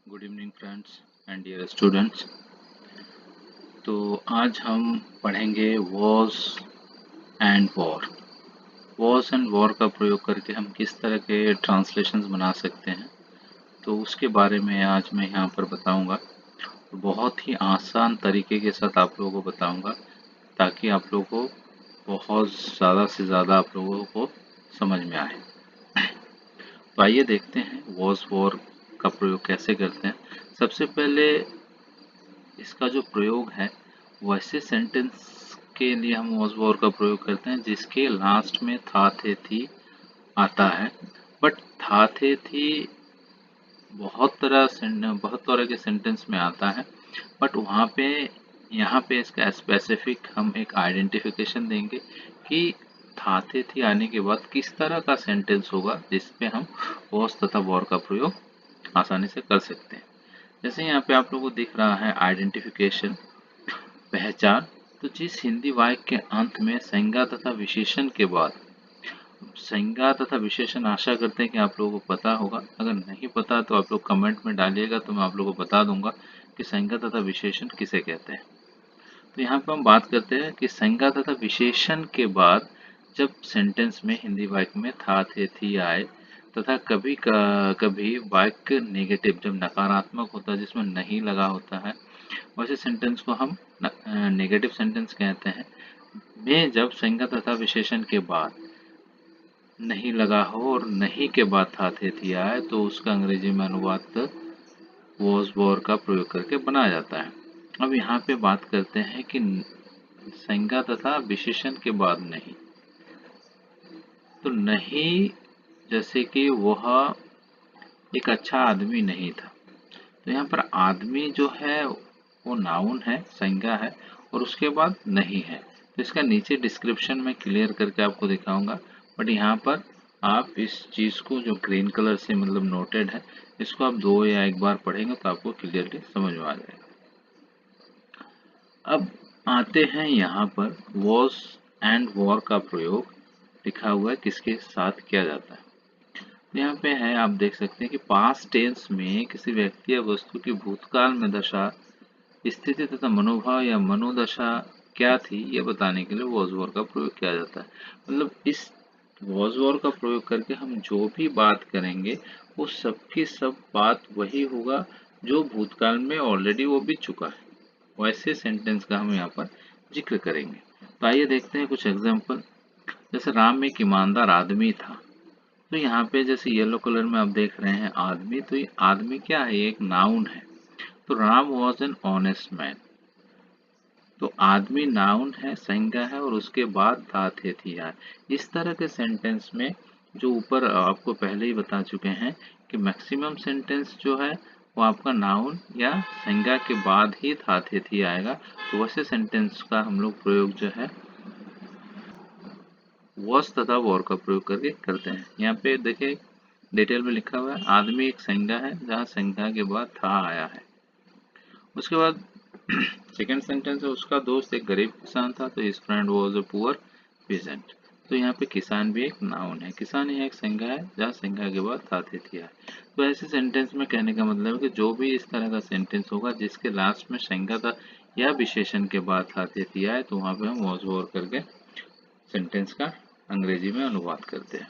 Good evening friends and dear students. तो आज हम पढ़ेंगे वॉस एंड वॉर का प्रयोग करके हम किस तरह के ट्रांसलेशंस बना सकते हैं। तो उसके बारे में आज मैं यहाँ पर बताऊँगा। बहुत ही आसान तरीके के साथ आप लोगों को बताऊँगा ताकि आप लोगों को बहुत ज़्यादा से ज़्यादा आप लोगों को समझ में आए। तो आइए देखते हैं वॉर का प्रयोग कैसे करते हैं। सबसे पहले इसका जो प्रयोग है वैसे सेंटेंस के लिए हम वॉज वॉर का प्रयोग करते हैं जिसके लास्ट में था थे थी आता है। बट था थे थी बहुत तरह के सेंटेंस में आता है। बट वहाँ पे यहाँ पे इसका स्पेसिफिक हम एक आइडेंटिफिकेशन देंगे कि था थे थी आने के बाद किस तरह का सेंटेंस होगा जिसपे हम वॉज तथा वॉर का प्रयोग आसानी से कर सकते हैं। जैसे यहाँ पे आप लोगों को दिख रहा है आइडेंटिफिकेशन, पहचान। तो जिस हिंदी वाक्य के अंत में संज्ञा तथा विशेषण के बाद संज्ञा तथा विशेषण, आशा करते हैं कि आप लोगों को पता होगा। अगर नहीं पता तो आप लोग कमेंट में डालिएगा तो मैं आप लोगों को बता दूंगा कि संज्ञा तथा विशेषण किसे कहते हैं। तो यहाँ पे हम बात करते हैं कि संज्ञा तथा विशेषण के बाद जब सेंटेंस में हिंदी वाक्य में था थे थी आए तथा कभी वाक्य नेगेटिव जब नकारात्मक होता है जिसमें नहीं लगा होता है वैसे सेंटेंस को हम नेगेटिव सेंटेंस कहते हैं। में जब संज्ञा तथा विशेषण के बाद नहीं लगा हो और नहीं के बाद था थे थी आए तो उसका अंग्रेजी में अनुवाद वॉज वॉर का प्रयोग करके बनाया जाता है। अब यहाँ पे बात करते हैं कि संज्ञा तथा विशेषण के बाद नहीं, तो नहीं जैसे कि वह एक अच्छा आदमी नहीं था। तो यहाँ पर आदमी जो है वो नाउन है, संज्ञा है और उसके बाद नहीं है। तो इसका नीचे डिस्क्रिप्शन में क्लियर करके आपको दिखाऊंगा। बट यहाँ पर आप इस चीज़ को जो ग्रीन कलर से मतलब नोटेड है इसको आप 2 या 1 बार पढ़ेंगे तो आपको क्लियरली समझ में आ जाएगा। अब आते हैं यहाँ पर वॉज एंड वॉर का प्रयोग लिखा हुआ है किसके साथ किया जाता है। यहाँ पे है, आप देख सकते हैं कि पास्ट टेंस में किसी व्यक्ति या वस्तु की भूतकाल में दशा, स्थिति तथा मनोभाव या मनोदशा क्या थी ये बताने के लिए वॉज वॉर का प्रयोग किया जाता है। मतलब इस वॉज वॉर का प्रयोग करके हम जो भी बात करेंगे वो सब की सब बात वही होगा जो भूतकाल में ऑलरेडी वो बीत चुका है। वैसे सेंटेंस का हम यहाँ पर जिक्र करेंगे। तो आइए देखते हैं कुछ एग्जाम्पल। जैसे राम एक ईमानदार आदमी था। तो यहाँ पे जैसे येलो कलर में आप देख रहे हैं आदमी, तो ये आदमी क्या है, ये एक नाउन है। तो Ram was an honest man. तो आदमी नाउन है, संज्ञा है और उसके बाद था थे थी आए। इस तरह के सेंटेंस में जो ऊपर आपको पहले ही बता चुके हैं कि मैक्सिमम सेंटेंस जो है वो आपका नाउन या संज्ञा के बाद ही था थे थी आएगा। तो वैसे सेंटेंस का हम लोग प्रयोग जो है वॉज तथा वॉर का प्रयोग करके करते हैं। यहाँ पे देखिए डिटेल में लिखा हुआ है आदमी एक संज्ञा है जहाँ संज्ञा के बाद था आया है। उसके बाद सेकेंड सेंटेंस है उसका दोस्त एक गरीब किसान था तो his friend was a poor peasant. तो यहाँ पे किसान भी एक नाउन है, किसान यहाँ एक संज्ञा है जहाँ संज्ञा के बाद था थे थी है। तो ऐसे सेंटेंस में कहने का मतलब है कि जो भी इस तरह का सेंटेंस होगा जिसके लास्ट में संज्ञा था या विशेषण के बाद था थे थी आए तो वहाँ पे हम वॉज वॉर करके सेंटेंस का अंग्रेजी में अनुवाद करते हैं।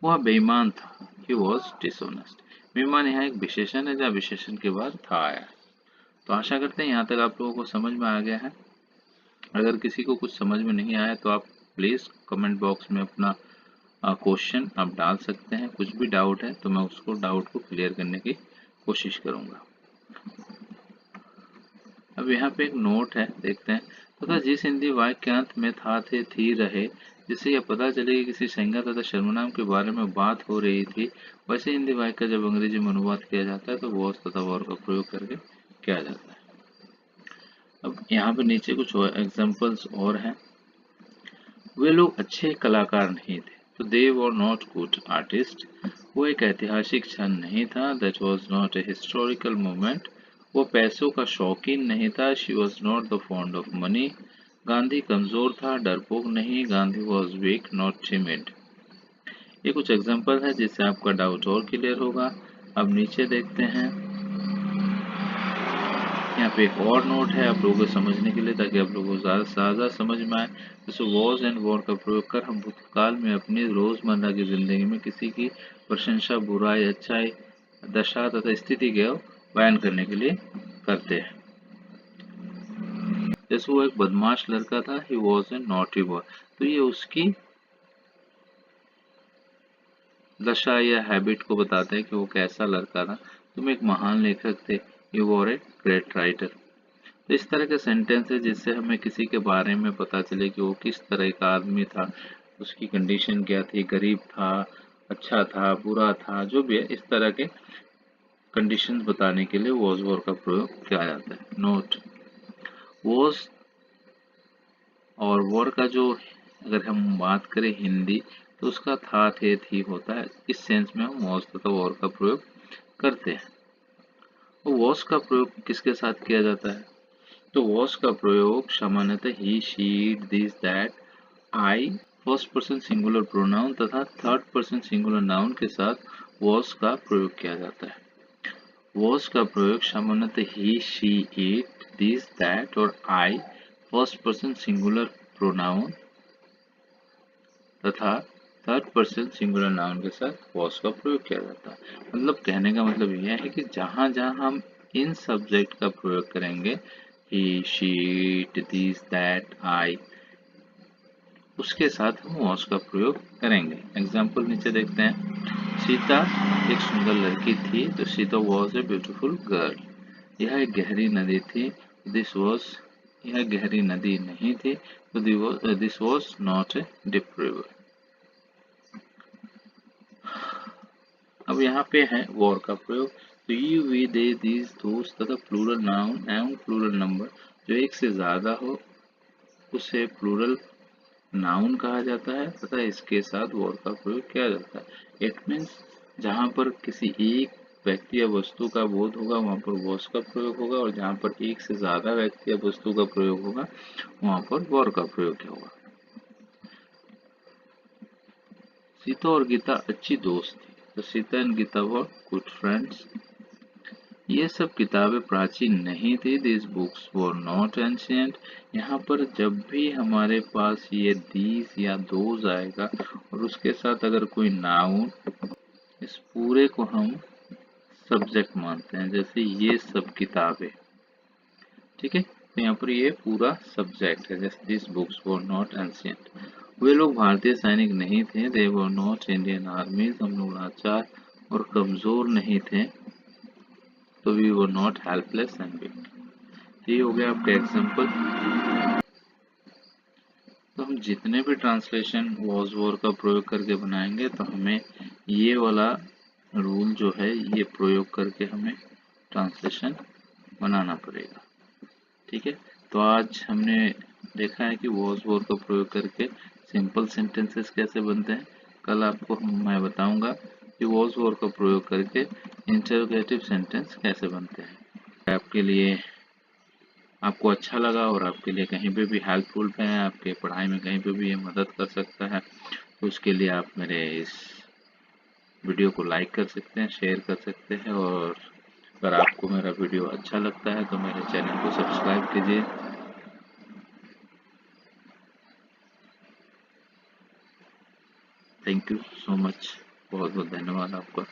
वह बेईमान था, ही वॉज डिसऑनेस्ट। बेईमान यहाँ एक विशेषण है जहाँ विशेषण के बाद था आया है। तो आशा करते हैं यहाँ तक आप लोगों को समझ में आ गया है। अगर किसी को कुछ समझ में नहीं आया तो आप प्लीज़ कमेंट बॉक्स में अपना क्वेश्चन आप डाल सकते हैं। कुछ भी डाउट है तो मैं उसको डाउट को क्लियर करने की कोशिश करूँगा। अब यहाँ पे एक नोट है, देखते हैं। तथा जिस हिंदी वाक्य के अंत में था थे थी रहे जिससे यह पता चले कि किसी संज्ञा तथा सर्वनाम के बारे में बात हो रही थी वैसे हिंदी वाक्य का जब अंग्रेजी में अनुवाद किया जाता है तो वॉज तथा वॉर का प्रयोग करके किया जाता है। अब यहाँ पे नीचे कुछ एग्जाम्पल्स और हैं। वे लोग अच्छे कलाकार नहीं थे तो दे वर नॉट गुड आर्टिस्ट। वो एक ऐतिहासिक क्षण नहीं था, that was not a historical moment. वो पैसों का शौकीन नहीं था, she was not the fond of money. Gandhi कमजोर था, डरपोक नहीं, Gandhi was weak not timid. ये कुछ एग्जाम्पल है जिससे आपका डाउट और क्लियर होगा। अब नीचे देखते हैं यहाँ पे एक और नोट है आप लोगों को समझने के लिए, ताकि आप लोगों को ज़्यादा समझ में आए। जैसे वॉज एंड वॉर का प्रयोग कर हम भूतकाल में अपनी रोज़मर्रा की ज़िंदगी में किसी की प्रशंसा, बुराई, अच्छाई, दशा तथा स्थिति को बयान करने के लिए करते हैं। जैसे वो एक बदमाश लड़का था, he was a naughty boy, तो ये उसकी दशा या हैबिट को बताता है कि वो कैसा लड़का था। तुम एक महान लेखक थे, you were a great writer. तो इस तरह के सेंटेंस है जिससे हमें किसी के बारे में पता चले कि वो किस तरह का आदमी था, उसकी कंडीशन क्या थी, गरीब था, अच्छा था, बुरा था, जो भी है, इस तरह के कंडीशंस बताने के लिए वॉज वॉर का प्रयोग किया जाता है। नोट, वॉज और वॉर का जो अगर हम बात करें हिंदी, तो उसका था, थे, थी होता है। इस सेंस में हम वॉज तथा वॉर का प्रयोग करते हैं। तो वॉज का प्रयोग किसके साथ किया जाता है? तो वॉज का प्रयोग सामान्यतः he, she, this, that, I, first person singular pronoun तथा थर्ड पर्सन सिंगुलर नाउन के साथ वॉज का प्रयोग किया जाता है। वॉज का प्रयोग सामान्यतः he, she, it, this, that और आई, फर्स्ट पर्सन सिंगुलर प्रोनाउन तथा थर्ड पर्सन सिंगुलर नाउन के साथ वॉज का प्रयोग किया जाता है। मतलब कहने का मतलब यह है कि जहां जहां हम इन सब्जेक्ट का प्रयोग करेंगे, ही, शी, इट, दिस, दैट, आई, उसके साथ हम वॉज का प्रयोग करेंगे। एग्जाम्पल नीचे देखते हैं। सीता एक सुंदर लड़की थी, तो Sita was a beautiful girl. यह एक गहरी नदी थी, दिस वॉज, यह गहरी नदी नहीं थी, तो this was not a deep river. अब यहाँ पे है वॉर का प्रयोग। तो यू, वी, दे, दीज, दोस तथा प्लूरल नाउन एवं प्लूरल नंबर जो एक से ज्यादा हो उसे प्लूरल नाउन कहा जाता है तथा इसके साथ वॉर का प्रयोग किया जाता है। इट मीन्स जहाँ पर किसी एक व्यक्ति या वस्तु का बोध होगा वहाँ पर वॉस का प्रयोग होगा, और जहाँ पर एक से ज्यादा व्यक्ति या वस्तु का प्रयोग होगा वहाँ पर वॉर का प्रयोग होगा। सीता और गीता अच्छी दोस्त थी, तो Sita and Gita were good friends. ये सब किताबें प्राचीन नहीं थी, this books were not ancient. यहाँ पर जब भी हमारे पास ये दीज या दोज आएगा और उसके साथ अगर कोई नाउन, इस पूरे को हम सब्जेक्ट मानते हैं। जैसे ये सब किताबें, ठीक है, तो यहाँ पर ये पूरा सब्जेक्ट है। जैसे this books were not ancient. वे लोग भारतीय सैनिक नहीं थे, दे वर नॉट इंडियन आर्मीज। हम लोग लाचार और कमजोर नहीं थे, तो we were not helpless and weak. ये हो गया आपका एग्जाम्पल। तो हम जितने भी ट्रांसलेशन वॉज वॉर का प्रयोग करके बनाएंगे, तो हमें ये वाला रूल जो है ये प्रयोग करके हमें ट्रांसलेशन बनाना पड़ेगा। ठीक है, तो आज हमने देखा है कि वॉज वॉर का प्रयोग करके सिंपल सेंटेंसेस कैसे बनते हैं। कल आपको मैं बताऊंगा कि वॉज वॉर का प्रयोग करके इंटरोगेटिव सेंटेंस कैसे बनते हैं। आपके लिए, आपको अच्छा लगा और आपके लिए कहीं पे भी हेल्पफुल है, आपके पढ़ाई में कहीं पे भी ये मदद कर सकता है, तो उसके लिए आप मेरे इस वीडियो को लाइक कर सकते हैं, शेयर कर सकते हैं, और अगर आपको मेरा वीडियो अच्छा लगता है तो मेरे चैनल को सब्सक्राइब कीजिए। थैंक यू सो मच, बहुत बहुत धन्यवाद आपका।